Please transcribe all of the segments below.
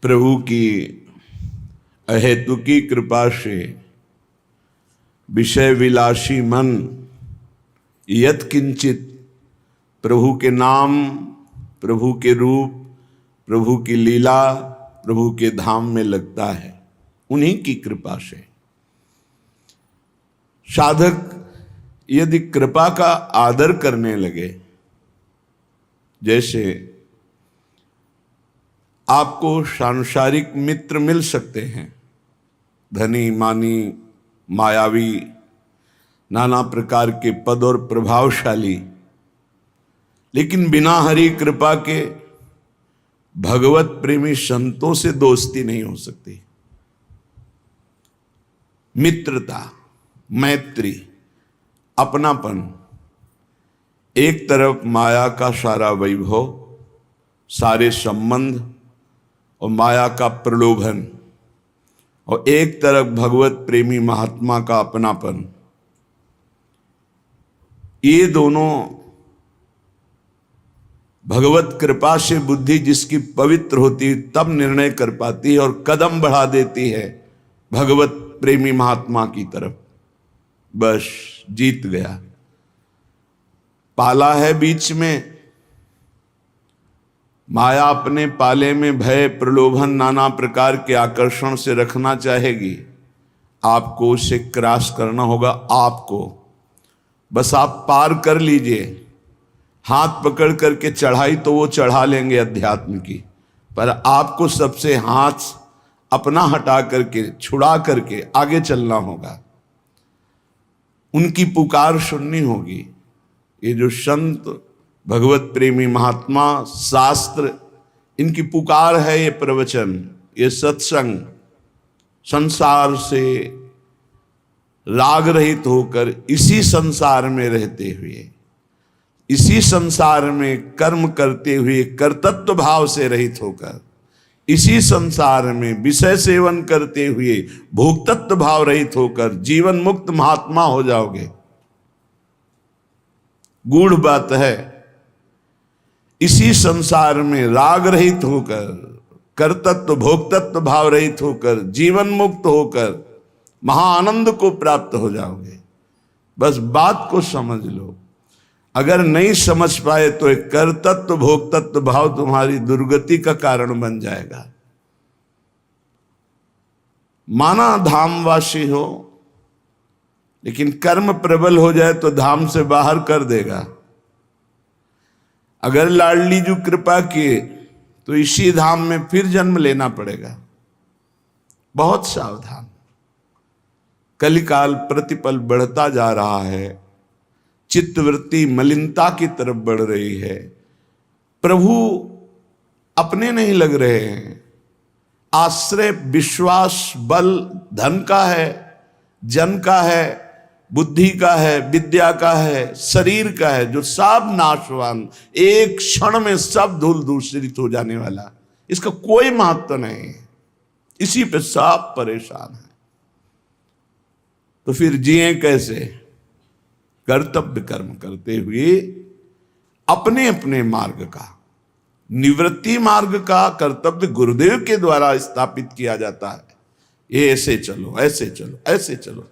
प्रभु की अहेतुकी कृपा से विषय विलासी मन यत किंचित प्रभु के नाम, प्रभु के रूप, प्रभु की लीला, प्रभु के धाम में लगता है, उन्हीं की कृपा से। साधक यदि कृपा का आदर करने लगे, जैसे आपको सांसारिक मित्र मिल सकते हैं, धनी मानी मायावी नाना प्रकार के पद और प्रभावशाली, लेकिन बिना हरि कृपा के भगवत प्रेमी संतों से दोस्ती नहीं हो सकती। मित्रता, मैत्री, अपनापन, एक तरफ माया का सारा वैभव, सारे संबंध और माया का प्रलोभन, और एक तरफ भगवत प्रेमी महात्मा का अपनापन, ये दोनों भगवत कृपा से बुद्धि जिसकी पवित्र होती तब निर्णय कर पाती है और कदम बढ़ा देती है भगवत प्रेमी महात्मा की तरफ। बस जीत गया। पाला है बीच में, माया अपने पाले में भय प्रलोभन नाना प्रकार के आकर्षण से रखना चाहेगी, आपको उसे क्रॉस करना होगा। आपको बस आप पार कर लीजिए, हाथ पकड़ करके चढ़ाई तो वो चढ़ा लेंगे अध्यात्म की, पर आपको सबसे हाथ अपना हटा करके छुड़ा करके आगे चलना होगा। उनकी पुकार सुननी होगी। ये जो संत भगवत प्रेमी महात्मा शास्त्र, इनकी पुकार है, ये प्रवचन, ये सत्संग, संसार से राग रहित होकर इसी संसार में रहते हुए, इसी संसार में कर्म करते हुए कर्तृत्व भाव से रहित होकर, इसी संसार में विषय सेवन करते हुए भोक्तृत्व भाव रहित होकर जीवन मुक्त महात्मा हो जाओगे। गूढ़ बात है, इसी संसार में राग रहित होकर, कर्तृत्व भोक्तृत्व भाव रहित होकर, जीवन मुक्त होकर महाआनंद को प्राप्त हो जाओगे। बस बात को समझ लो। अगर नहीं समझ पाए तो एक कर्तृत्व भोक्तृत्व भाव तुम्हारी दुर्गति का कारण बन जाएगा। माना धामवासी हो, लेकिन कर्म प्रबल हो जाए तो धाम से बाहर कर देगा। अगर लाडली जो कृपा किए तो इसी धाम में फिर जन्म लेना पड़ेगा। बहुत सावधान। कलिकाल प्रतिपल बढ़ता जा रहा है, चित्तवृत्ति मलिनता की तरफ बढ़ रही है। प्रभु अपने नहीं लग रहे हैं। आश्रय विश्वास बल धन का है, जन का है, बुद्धि का है, विद्या का है, शरीर का है, जो सब नाशवान, एक क्षण में सब धूल दूषित हो जाने वाला, इसका कोई महत्व नहीं है। इसी पे सब परेशान है। तो फिर जिए कैसे? कर्तव्य कर्म करते हुए अपने अपने मार्ग का, निवृत्ति मार्ग का कर्तव्य गुरुदेव के द्वारा स्थापित किया जाता है। ये ऐसे चलो, ऐसे चलो, ऐसे चलो।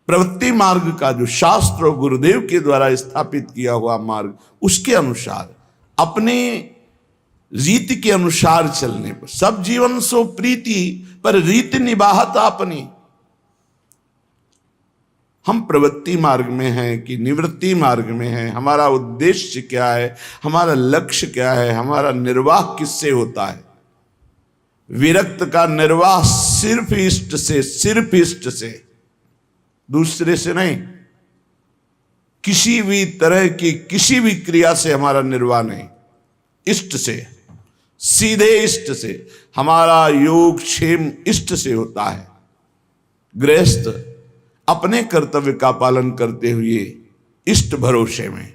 प्रवृत्ति मार्ग का जो शास्त्र और गुरुदेव के द्वारा स्थापित किया हुआ मार्ग, उसके अनुसार अपने रीति के अनुसार चलने पर सब जीवन सो प्रीति, पर रीति निभात अपनी। हम प्रवृत्ति मार्ग में हैं कि निवृत्ति मार्ग में हैं? हमारा उद्देश्य क्या है? हमारा लक्ष्य क्या है? हमारा निर्वाह किससे होता है? विरक्त का निर्वाह सिर्फ इष्ट से, सिर्फ इष्ट से, दूसरे से नहीं। किसी भी तरह की किसी भी क्रिया से हमारा निर्वाह नहीं, इष्ट से, सीधे इष्ट से। हमारा योग क्षेम इष्ट से होता है। गृहस्थ अपने कर्तव्य का पालन करते हुए इष्ट भरोसे में,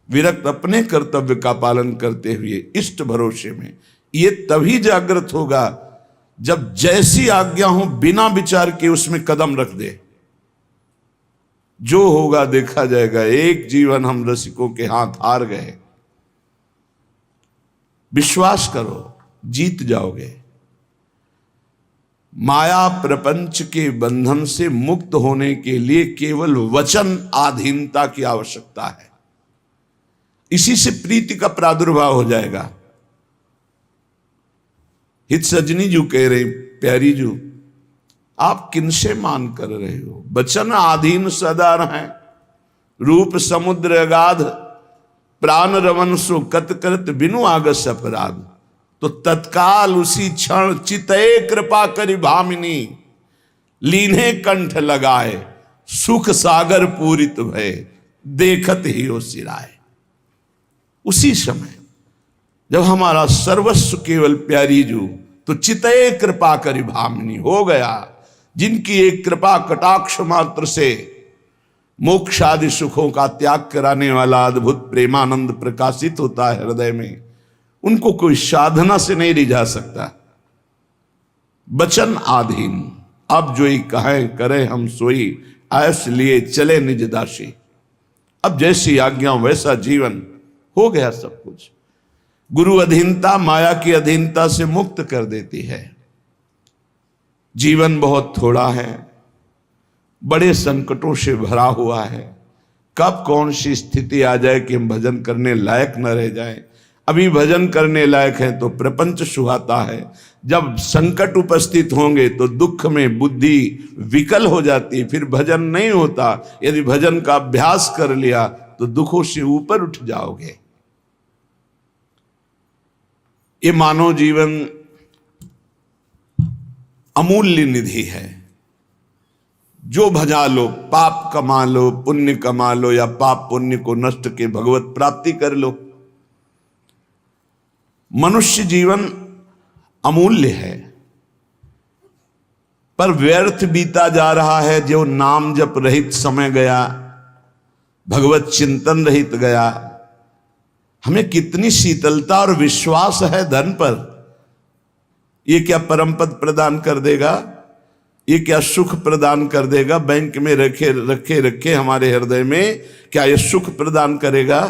विरक्त अपने कर्तव्य का पालन करते हुए इष्ट भरोसे में। ये तभी जागृत होगा जब जैसी आज्ञा हो बिना विचार के उसमें कदम रख दे। जो होगा देखा जाएगा। एक जीवन हम रसिकों के हाथ हार गए। विश्वास करो, जीत जाओगे। माया प्रपंच के बंधन से मुक्त होने के लिए केवल वचन आधीनता की आवश्यकता है। इसी से प्रीति का प्रादुर्भाव हो जाएगा। हित सजनी जू कह रहे, प्यारी जू, आप किनसे मान कर रहे हो? वचन आधीन सदा रहें, रूप समुद्र अगाध, प्राण रवन सो कत करत बिनु आगस अपराध। तो तत्काल उसी क्षण चितए कृपा करि भामिनी, लीन्हे कंठ लगाए सुख सागर पूरित भय, देखत ही हो सिराए। उसी समय जब हमारा सर्वस्व केवल प्यारी जू, तो चितए कृपा करि भामिनी हो गया, जिनकी एक कृपा कटाक्ष मात्र से मोक्ष आदि सुखों का त्याग कराने वाला अद्भुत प्रेमानंद प्रकाशित होता है हृदय में, उनको कोई साधना से नहीं रिझा सकता। वचन आधीन, अब जो ही कहें करें हम सोई, ऐस लिए चले निज दासी। अब जैसी आज्ञा वैसा जीवन, हो गया सब कुछ। गुरु अधीनता माया की अधीनता से मुक्त कर देती है। जीवन बहुत थोड़ा है, बड़े संकटों से भरा हुआ है। कब कौन सी स्थिति आ जाए कि हम भजन करने लायक न रह जाएं। अभी भजन करने लायक है तो प्रपंच सुहाता है, जब संकट उपस्थित होंगे तो दुख में बुद्धि विकल हो जाती है, फिर भजन नहीं होता। यदि भजन का अभ्यास कर लिया तो दुखों से ऊपर उठ जाओगे। ये मानव जीवन अमूल्य निधि है। जो भजा लो, पाप कमा लो, पुण्य कमा लो, या पाप पुण्य को नष्ट के भगवत प्राप्ति कर लो। मनुष्य जीवन अमूल्य है, पर व्यर्थ बीता जा रहा है। जो नाम जप रहित समय गया, भगवत चिंतन रहित गया। हमें कितनी शीतलता और विश्वास है धन पर। ये क्या परम पद प्रदान कर देगा? ये क्या सुख प्रदान कर देगा? बैंक में रखे रखे रखे हमारे हृदय में क्या ये सुख प्रदान करेगा?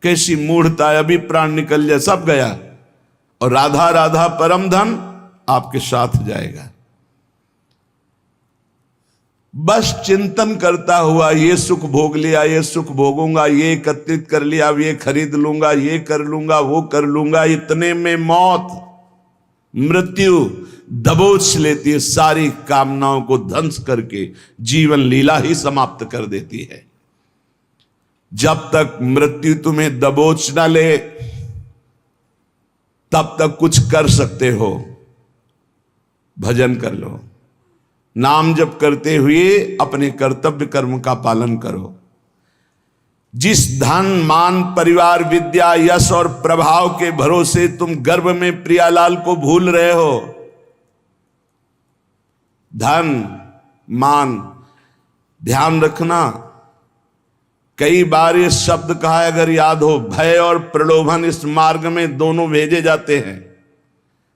कैसी मूढ़ता है, अभी प्राण निकल जाए सब गया। और राधा राधा परम धन आपके साथ जाएगा। बस चिंतन करता हुआ ये सुख भोग लिया, ये सुख भोगूंगा, ये एकत्रित कर लिया, अब ये खरीद लूंगा, ये कर लूंगा, वो कर लूंगा। इतने में मौत, मृत्यु दबोच लेती है, सारी कामनाओं को ध्वंस करके जीवन लीला ही समाप्त कर देती है। जब तक मृत्यु तुम्हें दबोच ना ले, तब तक कुछ कर सकते हो। भजन कर लो, नाम जप करते हुए अपने कर्तव्य कर्म का पालन करो। जिस धन मान परिवार विद्या यश और प्रभाव के भरोसे तुम गर्भ में प्रियालाल को भूल रहे हो, धन मान, ध्यान रखना। कई बार ये शब्द कहा है, अगर याद हो, भय और प्रलोभन इस मार्ग में दोनों भेजे जाते हैं।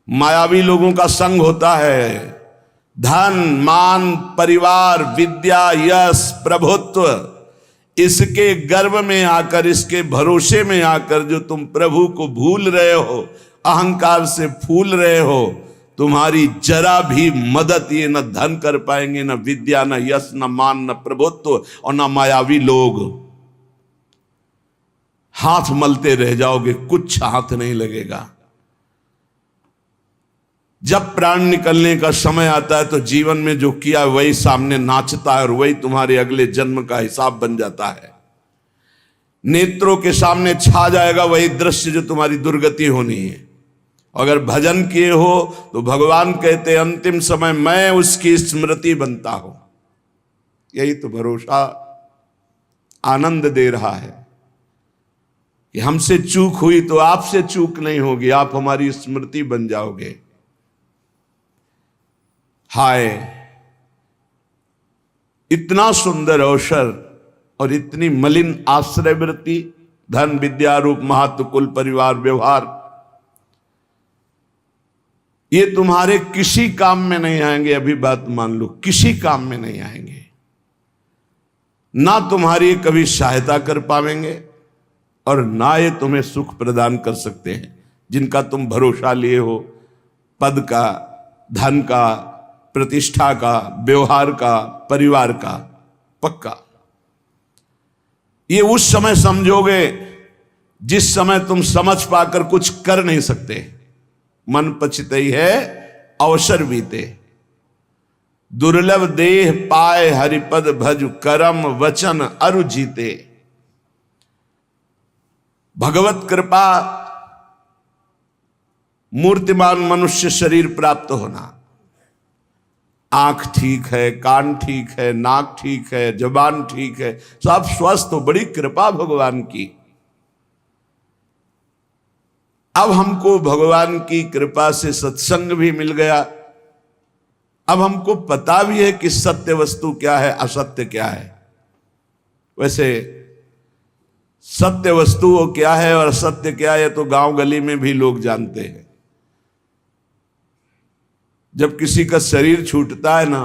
मायावी लोगों का संग होता है। धन मान परिवार विद्या यश प्रभुत्व, इसके गर्भ में आकर, इसके भरोसे में आकर जो तुम प्रभु को भूल रहे हो, अहंकार से फूल रहे हो, तुम्हारी जरा भी मदद ये न धन कर पाएंगे, न विद्या, न यश, न मान, न प्रभुत्व और न मायावी लोग। हाथ मलते रह जाओगे, कुछ हाथ नहीं लगेगा। जब प्राण निकलने का समय आता है तो जीवन में जो किया वही सामने नाचता है और वही तुम्हारे अगले जन्म का हिसाब बन जाता है। नेत्रों के सामने छा जाएगा वही दृश्य जो तुम्हारी दुर्गति होनी है। अगर भजन किए हो तो भगवान कहते अंतिम समय मैं उसकी स्मृति बनता हूं। यही तो भरोसा आनंद दे रहा है कि हमसे चूक हुई तो आपसे चूक नहीं होगी, आप हमारी स्मृति बन जाओगे। हाय, इतना सुंदर अवसर और इतनी मलिन आश्रय वृत्ति, धन विद्या रूप महत्व कुल परिवार व्यवहार, ये तुम्हारे किसी काम में नहीं आएंगे। अभी बात मान लो, किसी काम में नहीं आएंगे। ना तुम्हारी कभी सहायता कर पाएंगे और ना ये तुम्हें सुख प्रदान कर सकते हैं जिनका तुम भरोसा लिए हो। पद का, धन का, प्रतिष्ठा का, व्यवहार का, परिवार का पक्का। ये उस समय समझोगे जिस समय तुम समझ पाकर कुछ कर नहीं सकते। मन पछतई है अवसर बीते, दुर्लभ देह पाए हरिपद भज, करम वचन अरु जीते। भगवत कृपा मूर्तिमान मनुष्य शरीर प्राप्त होना, आंख ठीक है, कान ठीक है, नाक ठीक है, जबान ठीक है, सब स्वस्थ हो, बड़ी कृपा भगवान की। अब हमको भगवान की कृपा से सत्संग भी मिल गया। अब हमको पता भी है कि सत्य वस्तु क्या है, असत्य क्या है। वैसे सत्य वस्तु वो क्या है और असत्य क्या है तो गांव गली में भी लोग जानते हैं। जब किसी का शरीर छूटता है ना,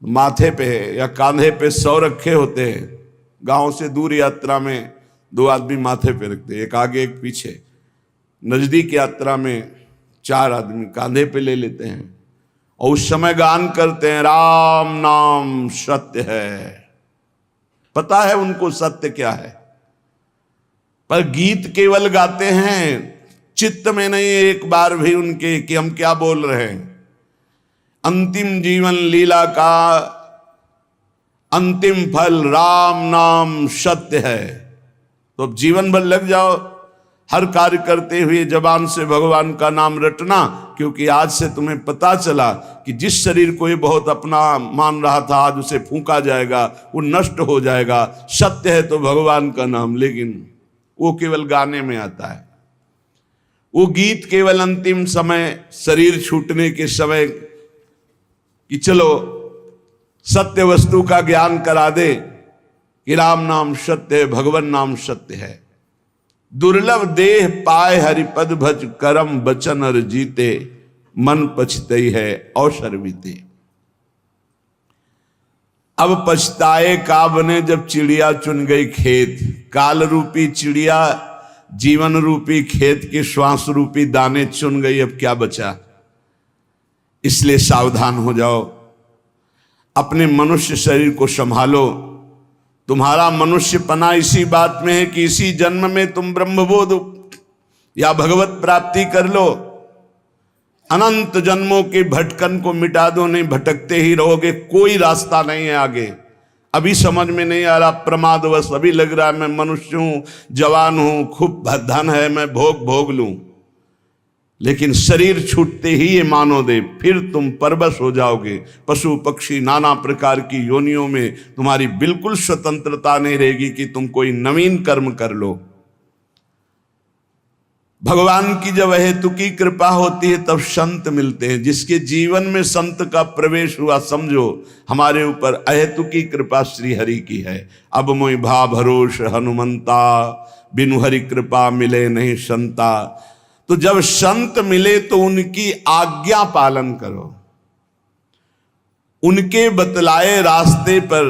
माथे पे या कांधे पे 100 रखे होते हैं। गांव से दूर यात्रा में 2 आदमी माथे पे रखते हैं, एक आगे एक पीछे। नजदीक यात्रा में 4 आदमी कांधे पे ले लेते हैं और उस समय गान करते हैं, राम नाम सत्य है। पता है उनको सत्य क्या है, पर गीत केवल गाते हैं, चित्त में नहीं एक बार भी उनके कि हम क्या बोल रहे हैं। अंतिम जीवन लीला का अंतिम फल राम नाम सत्य है। तो अब जीवन भर लग जाओ हर कार्य करते हुए जबान से भगवान का नाम रटना, क्योंकि आज से तुम्हें पता चला कि जिस शरीर को ये बहुत अपना मान रहा था आज उसे फूंका जाएगा, वो नष्ट हो जाएगा। सत्य है तो भगवान का नाम, लेकिन वो केवल गाने में आता है। वो गीत केवल अंतिम समय, शरीर छूटने के समय कि चलो सत्य वस्तु का ज्ञान करा दे कि राम नाम सत्य है, भगवान नाम सत्य है। दुर्लभ देह पाए हरिपद भज, करम बचन अर जीते, मन पछतई है अवसर बीते। अब पछताए का बने जब चिड़िया चुन गई खेत। काल रूपी चिड़िया जीवन रूपी खेत के श्वास रूपी दाने चुन गई, अब क्या बचा। इसलिए सावधान हो जाओ, अपने मनुष्य शरीर को संभालो। तुम्हारा मनुष्यपना इसी बात में है कि इसी जन्म में तुम ब्रह्मबोध या भगवत प्राप्ति कर लो। अनंत जन्मों के भटकन को मिटा दो, नहीं भटकते ही रहोगे, कोई रास्ता नहीं है आगे। अभी समझ में नहीं आ रहा, प्रमादवश अभी लग रहा है मैं मनुष्य हूं, जवान हूं, खूब धन है, मैं भोग लूं। लेकिन शरीर छूटते ही ये मानो दे, फिर तुम परवश हो जाओगे। पशु पक्षी नाना प्रकार की योनियों में तुम्हारी बिल्कुल स्वतंत्रता नहीं रहेगी कि तुम कोई नवीन कर्म कर लो। भगवान की जब अहेतुकी कृपा होती है तब संत मिलते हैं। जिसके जीवन में संत का प्रवेश हुआ, समझो हमारे ऊपर अहेतुकी कृपा श्री हरि की है। अब मोहि भा भरोस हनुमंता, बिनु हरि कृपा मिले नहीं संता। तो जब संत मिले तो उनकी आज्ञा पालन करो, उनके बतलाए रास्ते पर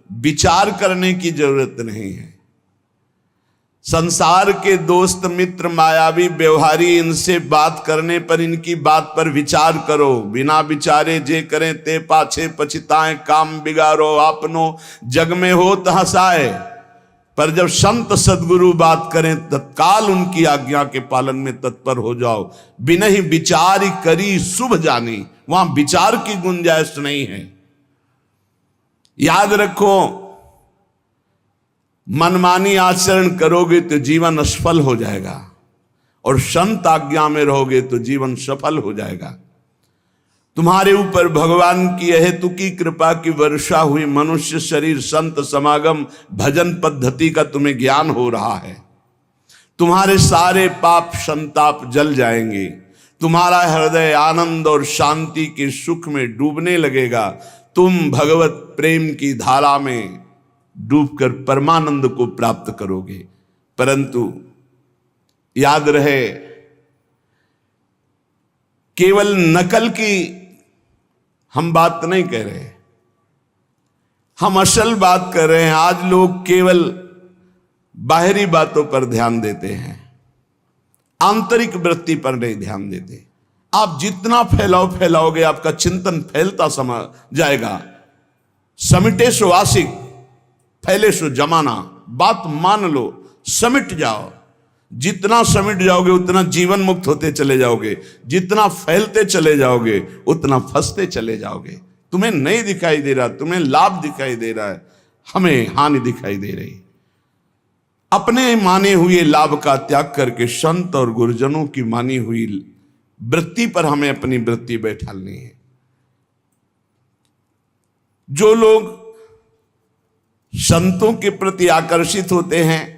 विचार करने की जरूरत नहीं है। संसार के दोस्त मित्र मायावी व्यवहारी, इनसे बात करने पर इनकी बात पर विचार करो। बिना विचारे जे करें ते पाछे पछताएं, काम बिगाड़ो आपनो जग में हो हंसाए। पर जब संत सदगुरु बात करें तत्काल उनकी आज्ञा के पालन में तत्पर हो जाओ। बिना ही विचार करी शुभ जानी, वहां विचार की गुंजाइश नहीं है। याद रखो, मनमानी आचरण करोगे तो जीवन असफल हो जाएगा, और संत आज्ञा में रहोगे तो जीवन सफल हो जाएगा। तुम्हारे ऊपर भगवान की अहेतुकी कृपा की वर्षा हुई। मनुष्य शरीर, संत समागम, भजन पद्धति का तुम्हें ज्ञान हो रहा है। तुम्हारे सारे पाप संताप जल जाएंगे। तुम्हारा हृदय आनंद और शांति के सुख में डूबने लगेगा। तुम भगवत प्रेम की धारा में डूबकर परमानंद को प्राप्त करोगे। परंतु याद रहे, केवल नकल की हम बात नहीं कह रहे, हम असल बात कर रहे हैं। आज लोग केवल बाहरी बातों पर ध्यान देते हैं, आंतरिक वृत्ति पर नहीं ध्यान देते। आप जितना फैलाओगे आपका चिंतन फैलता समा जाएगा। समिटे सो आशिक, फैले सो जमाना। बात मान लो, समिट जाओ। जितना समिट जाओगे उतना जीवन मुक्त होते चले जाओगे, जितना फैलते चले जाओगे उतना फंसते चले जाओगे। तुम्हें नहीं दिखाई दे रहा, तुम्हें लाभ दिखाई दे रहा है, हमें हानि दिखाई दे रही। अपने माने हुए लाभ का त्याग करके संत और गुरुजनों की मानी हुई वृत्ति पर हमें अपनी वृत्ति बैठालनी है। जो लोग संतों के प्रति आकर्षित होते हैं,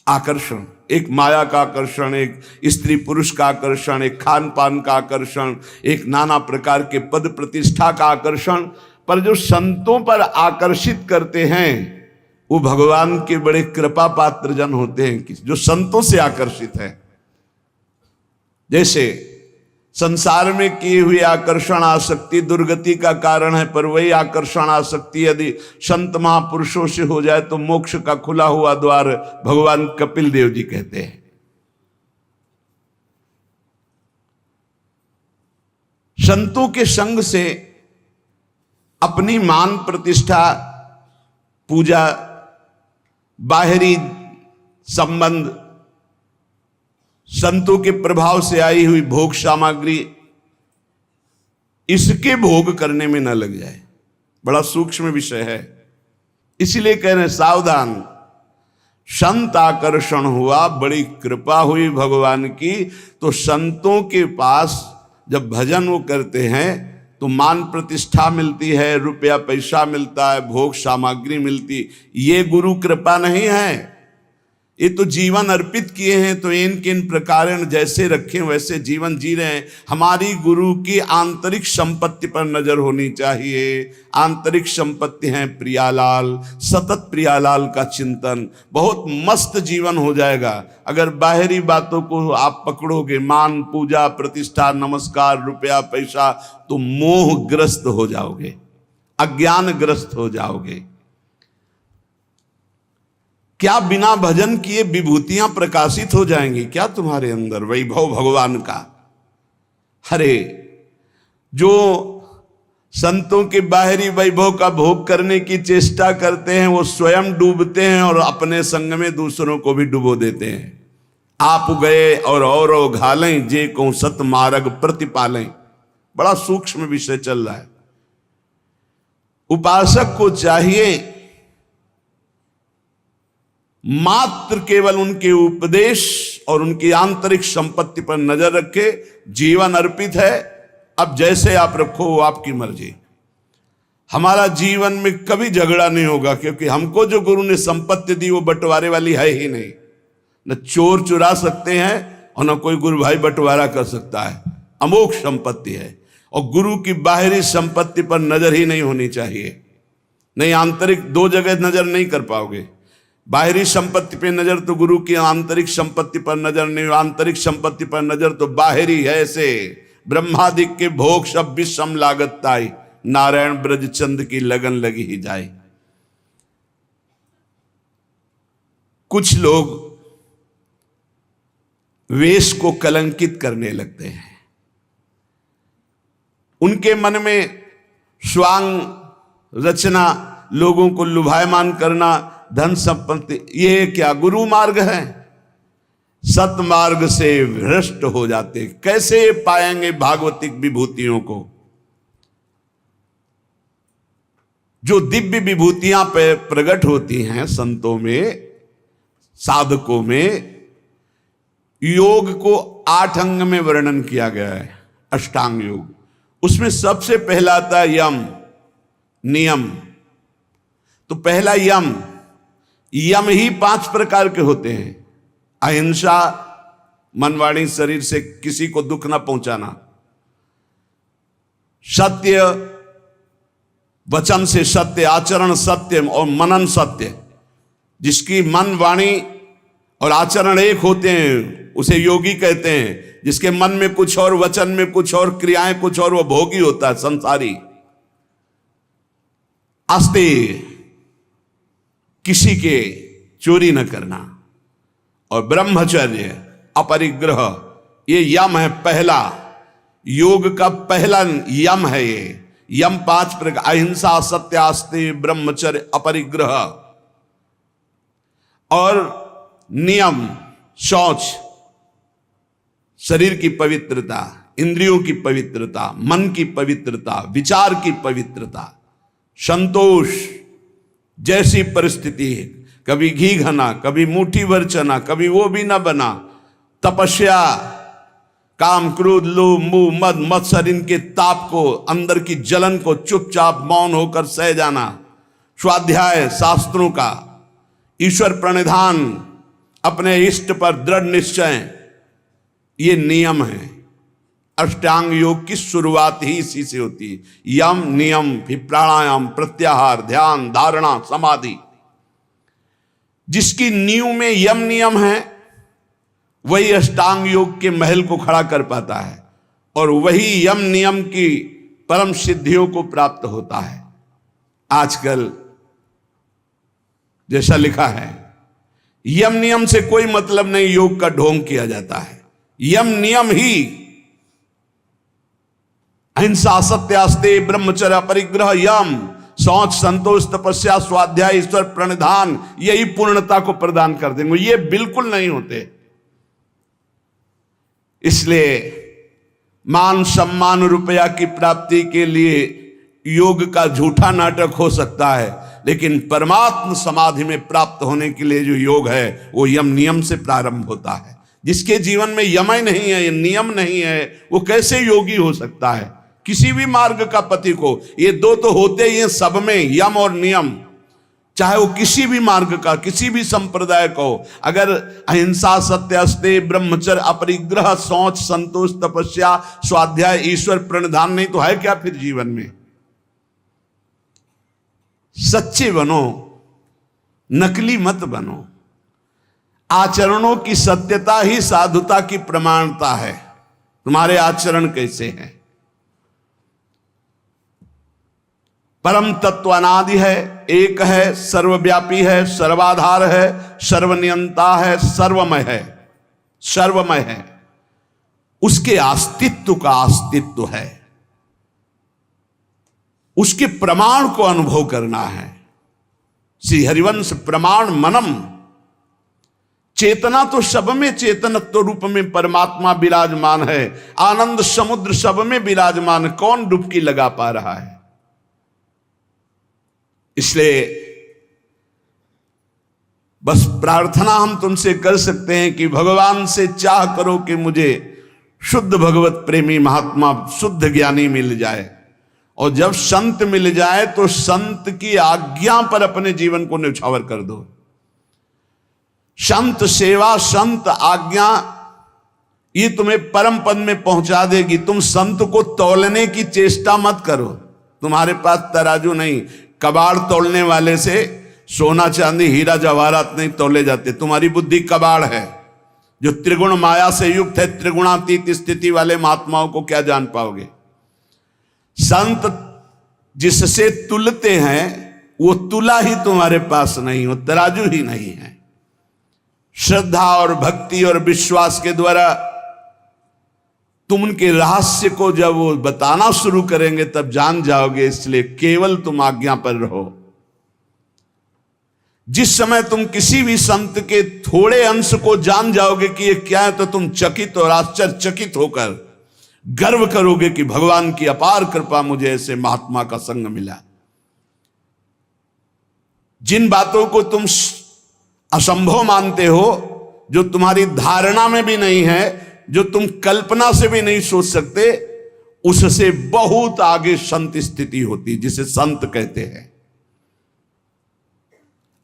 आकर्षण, एक माया का आकर्षण, एक स्त्री पुरुष का आकर्षण, एक खान पान का आकर्षण, एक नाना प्रकार के पद प्रतिष्ठा का आकर्षण, पर जो संतों पर आकर्षित करते हैं वो भगवान के बड़े कृपा पात्र जन होते हैं, जो संतों से आकर्षित है। जैसे संसार में किए हुए आकर्षण आसक्ति दुर्गति का कारण है, पर वही आकर्षण आसक्ति यदि संत महापुरुषों से हो जाए तो मोक्ष का खुला हुआ द्वार भगवान कपिल देव जी कहते हैं। संतों के संग से अपनी मान प्रतिष्ठा, पूजा, बाहरी संबंध, संतों के प्रभाव से आई हुई भोग सामग्री, इसके भोग करने में न लग जाए। बड़ा सूक्ष्म विषय है, इसलिए कह रहे हैं सावधान। संत आकर्षण हुआ, बड़ी कृपा हुई भगवान की, तो संतों के पास जब भजन वो करते हैं तो मान प्रतिष्ठा मिलती है, रुपया पैसा मिलता है, भोग सामग्री मिलती। ये गुरु कृपा नहीं है, ये तो जीवन अर्पित किए हैं तो इन किन प्रकार जैसे रखें वैसे जीवन जी रहे हैं। हमारी गुरु की आंतरिक संपत्ति पर नजर होनी चाहिए। आंतरिक संपत्ति है प्रियालाल, सतत प्रियालाल का चिंतन, बहुत मस्त जीवन हो जाएगा। अगर बाहरी बातों को आप पकड़ोगे, मान पूजा प्रतिष्ठा नमस्कार रुपया पैसा, तो मोहग्रस्त हो जाओगे, अज्ञानग्रस्त हो जाओगे। क्या बिना भजन किए विभूतियां प्रकाशित हो जाएंगी क्या तुम्हारे अंदर, वैभव भगवान का? अरे जो संतों के बाहरी वैभव का भोग करने की चेष्टा करते हैं वो स्वयं डूबते हैं और अपने संग में दूसरों को भी डुबो देते हैं। आप गए और घालें जे को सत मार्ग प्रतिपालें। बड़ा सूक्ष्म विषय चल रहा है। उपासक को चाहिए मात्र केवल उनके उपदेश और उनकी आंतरिक संपत्ति पर नजर रखे। जीवन अर्पित है, अब जैसे आप रखो वो आपकी मर्जी। हमारा जीवन में कभी झगड़ा नहीं होगा, क्योंकि हमको जो गुरु ने संपत्ति दी वो बंटवारे वाली है ही नहीं। न चोर चुरा सकते हैं और न कोई गुरु भाई बंटवारा कर सकता है। अमोघ संपत्ति है, और गुरु की बाहरी संपत्ति पर नजर ही नहीं होनी चाहिए। नहीं, आंतरिक दो जगह नजर नहीं कर पाओगे। बाहरी संपत्ति पे नजर तो गुरु की आंतरिक संपत्ति पर नजर नहीं, आंतरिक संपत्ति पर नजर तो बाहरी है। ऐसे ब्रह्मादिक के भोग सब विषम लागत ताई, नारायण ब्रज चंद की लगन लगी ही जाए। कुछ लोग वेश को कलंकित करने लगते हैं। उनके मन में स्वांग रचना, लोगों को लुभायमान करना, धन संपत्ति, ये क्या गुरु मार्ग है? सत मार्ग से भ्रष्ट हो जाते। कैसे पाएंगे भागवतिक विभूतियों को? जो दिव्य विभूतियां पे प्रकट होती हैं संतों में, साधकों में, योग को 8 अंग में वर्णन किया गया है, अष्टांग योग। उसमें सबसे पहला आता है यम, नियम। तो पहला यम, यम ही 5 प्रकार के होते हैं। अहिंसा, मन वाणी शरीर से किसी को दुख ना पहुंचाना। सत्य, वचन से सत्य, आचरण सत्य और मनन सत्य। जिसकी मन वाणी और आचरण एक होते हैं उसे योगी कहते हैं। जिसके मन में कुछ और, वचन में कुछ और, क्रियाएं कुछ और, वो भोगी होता है, संसारी। आस्ते, किसी के चोरी न करना। और ब्रह्मचर्य, अपरिग्रह, ये यम है, पहला योग का पहला यम है ये। यम 5 प्रकार: अहिंसा, सत्यास्ति, ब्रह्मचर्य, अपरिग्रह। और नियम: शौच, शरीर की पवित्रता, इंद्रियों की पवित्रता, मन की पवित्रता, विचार की पवित्रता, संतोष, जैसी परिस्थिति है, कभी घी घना, कभी मुट्ठी भर चना, कभी वो भी ना बना। तपस्या, काम, क्रोध, लोभ, मोह, मद, मत्सर, इनके ताप को, अंदर की जलन को चुपचाप मौन होकर सह जाना। स्वाध्याय, शास्त्रों का, ईश्वर प्रणिधान, अपने इष्ट पर दृढ़ निश्चय, ये नियम है। अष्टांग योग की शुरुआत ही इसी से होती है। यम, नियम, फिर प्राणायाम, प्रत्याहार, ध्यान, धारणा, समाधि। जिसकी नींव में यम नियम है वही अष्टांग योग के महल को खड़ा कर पाता है, और वही यम नियम की परम सिद्धियों को प्राप्त होता है। आजकल जैसा लिखा है, यम नियम से कोई मतलब नहीं, योग का ढोंग किया जाता है। यम नियम ही अहिंसा, सत्यास्ते, ब्रह्मचर्य, परिग्रह, यम, शौच, संतोष, तपस्या, स्वाध्याय, ईश्वर प्रणिधान, यही पूर्णता को प्रदान कर देंगे। ये बिल्कुल नहीं होते। इसलिए मान सम्मान रुपया की प्राप्ति के लिए योग का झूठा नाटक हो सकता है, लेकिन परमात्म समाधि में प्राप्त होने के लिए जो योग है वो यम नियम से प्रारंभ होता है। जिसके जीवन में यम ही नहीं है, नियम नहीं है, वो कैसे योगी हो सकता है? किसी भी मार्ग का पति को ये दो तो होते ही हैं सब में, यम और नियम। चाहे वो किसी भी मार्ग का, किसी भी संप्रदाय को, अगर अहिंसा, सत्यास्ते, ब्रह्मचर्य, अपरिग्रह, शौच, संतोष, तपस्या, स्वाध्याय, ईश्वर प्रणिधान नहीं तो है क्या फिर जीवन में? सच्चे बनो, नकली मत बनो। आचरणों की सत्यता ही साधुता की प्रमाणता है। तुम्हारे आचरण कैसे हैं? परम तत्व अनादि है, एक है, सर्वव्यापी है, सर्वाधार है, सर्वनियंता है, सर्वमय है, सर्वमय है। उसके अस्तित्व का अस्तित्व है, उसके प्रमाण को अनुभव करना है। श्री हरिवंश प्रमाण मनम। चेतना तो सब में, चेतनत्व रूप में परमात्मा विराजमान है। आनंद समुद्र सब में विराजमान, कौन डुबकी लगा पा रहा है? इसलिए बस प्रार्थना हम तुमसे कर सकते हैं कि भगवान से चाह करो कि मुझे शुद्ध भगवत प्रेमी महात्मा, शुद्ध ज्ञानी मिल जाए। और जब संत मिल जाए तो संत की आज्ञा पर अपने जीवन को न्यौछावर कर दो। संत सेवा, संत आज्ञा, ये तुम्हें परम पद में पहुंचा देगी। तुम संत को तौलने की चेष्टा मत करो। तुम्हारे पास तराजू नहीं, कबाड़ तोड़ने वाले से सोना चांदी हीरा जवाहरात नहीं तोले जाते। तुम्हारी बुद्धि कबाड़ है जो त्रिगुण माया से युक्त है। त्रिगुणातीत स्थिति वाले महात्माओं को क्या जान पाओगे? संत जिससे तुलते हैं वो तुला ही तुम्हारे पास नहीं, वो तराजू ही नहीं है। श्रद्धा और भक्ति और विश्वास के द्वारा तुम उनके रहस्य को जब वो बताना शुरू करेंगे तब जान जाओगे। इसलिए केवल तुम आज्ञा पर रहो। जिस समय तुम किसी भी संत के थोड़े अंश को जान जाओगे कि ये क्या है, तो तुम चकित और आश्चर्यचकित होकर गर्व करोगे कि भगवान की अपार कृपा, मुझे ऐसे महात्मा का संग मिला। जिन बातों को तुम असंभव मानते हो, जो तुम्हारी धारणा में भी नहीं है, जो तुम कल्पना से भी नहीं सोच सकते, उससे बहुत आगे संत स्थिति होती, जिसे संत कहते हैं।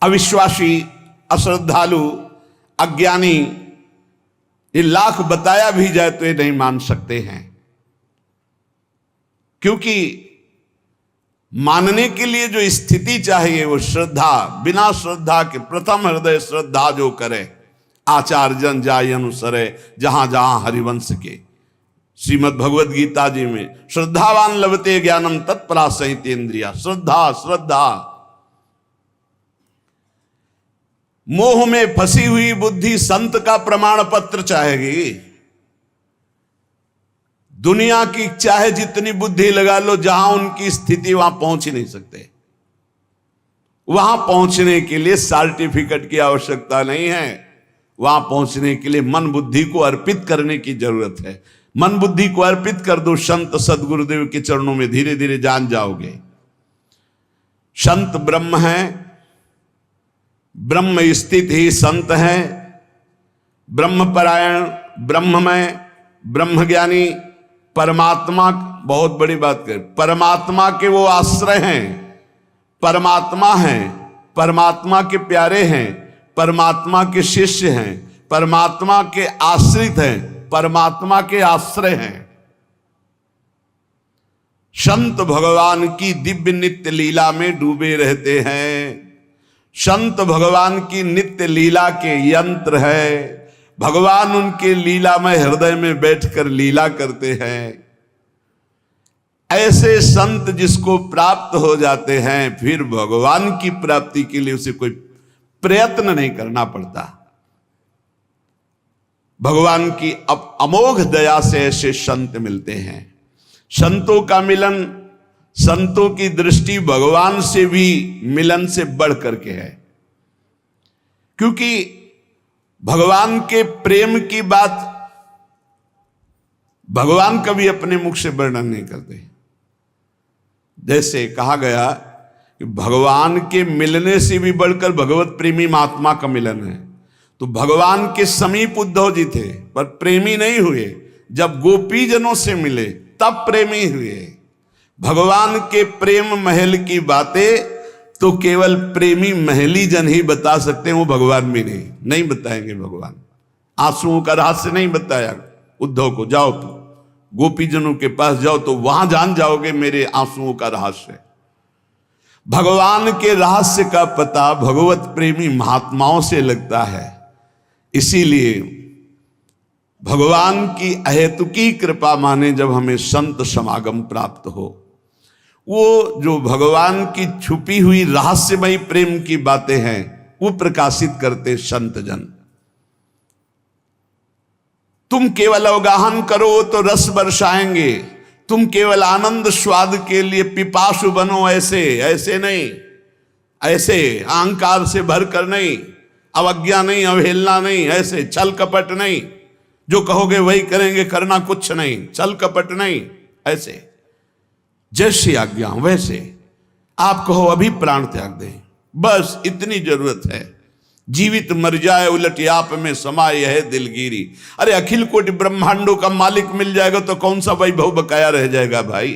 अविश्वासी, अश्रद्धालु, अज्ञानी, ये लाख बताया भी जाए तो ये नहीं मान सकते हैं, क्योंकि मानने के लिए जो स्थिति चाहिए वो श्रद्धा। बिना श्रद्धा के, प्रथम हृदय श्रद्धा जो करे, आचार जन जाय अनुसरे, जहां जहां हरिवंश के। श्रीमद् भगवद गीता जी में श्रद्धावान लभते ज्ञानम तत्परा सहित इंद्रिया। श्रद्धा, श्रद्धा। मोह में फंसी हुई बुद्धि संत का प्रमाण पत्र चाहेगी। दुनिया की चाहे जितनी बुद्धि लगा लो, जहां उनकी स्थिति वहां पहुंच ही नहीं सकते। वहां पहुंचने के लिए सर्टिफिकेट की आवश्यकता नहीं है, वहां पहुंचने के लिए मन बुद्धि को अर्पित करने की जरूरत है। मन बुद्धि को अर्पित कर दो संत सदगुरुदेव के चरणों में, धीरे धीरे जान जाओगे। संत ब्रह्म है, ब्रह्म स्थित ही संत है। ब्रह्मपरायण, ब्रह्ममय, ब्रह्मज्ञानी, परमात्मा, बहुत बड़ी बात कर, परमात्मा के वो आश्रय हैं, परमात्मा हैं, परमात्मा के प्यारे हैं, परमात्मा के शिष्य हैं, परमात्मा के आश्रित हैं, परमात्मा के आश्रय हैं। संत भगवान की दिव्य नित्य लीला में डूबे रहते हैं। संत भगवान की नित्य लीला के यंत्र है। भगवान उनके लीलामय हृदय में बैठकर लीला करते हैं। ऐसे संत जिसको प्राप्त हो जाते हैं, फिर भगवान की प्राप्ति के लिए उसे कोई प्रयत्न नहीं करना पड़ता। भगवान की अमोघ दया से ऐसे संत मिलते हैं। संतों का मिलन, संतों की दृष्टि भगवान से भी मिलन से बढ़ करके है, क्योंकि भगवान के प्रेम की बात भगवान कभी अपने मुख से वर्णन नहीं करते। जैसे कहा गया कि भगवान के मिलने से भी बढ़कर भगवत प्रेमी महात्मा का मिलन है। तो भगवान के समीप उद्धव जी थे पर प्रेमी नहीं हुए, जब गोपीजनों से मिले तब प्रेमी हुए। भगवान के प्रेम महल की बातें तो केवल प्रेमी महली जन ही बता सकते हैं, वो भगवान भी नहीं बताएंगे। भगवान आंसुओं का रहस्य नहीं बताया उद्धव को, जाओ तो गोपीजनों के पास जाओ तो वहां जान जाओगे मेरे आंसुओं का रहस्य। भगवान के रहस्य का पता भगवत प्रेमी महात्माओं से लगता है। इसीलिए भगवान की अहेतुकी कृपा माने जब हमें संत समागम प्राप्त हो, वो जो भगवान की छुपी हुई रहस्यमयी प्रेम की बातें हैं वो प्रकाशित करते संत जन। तुम केवल अवगाहन करो तो रस बरसाएंगे, तुम केवल आनंद स्वाद के लिए पिपासु बनो, ऐसे नहीं, ऐसे अहंकार से भर कर नहीं, अवज्ञा नहीं, अवहेलना नहीं, ऐसे छल कपट नहीं, जो कहोगे वही करेंगे, करना कुछ नहीं, छल कपट नहीं, ऐसे जैसी आज्ञा वैसे। आप कहो अभी प्राण त्याग दें, बस इतनी जरूरत है। जीवित मर जाए उलट आप में समाये है दिलगिरी। अरे अखिल कोटि ब्रह्मांडों का मालिक मिल जाएगा तो कौन सा वैभव बकाया रह जाएगा भाई।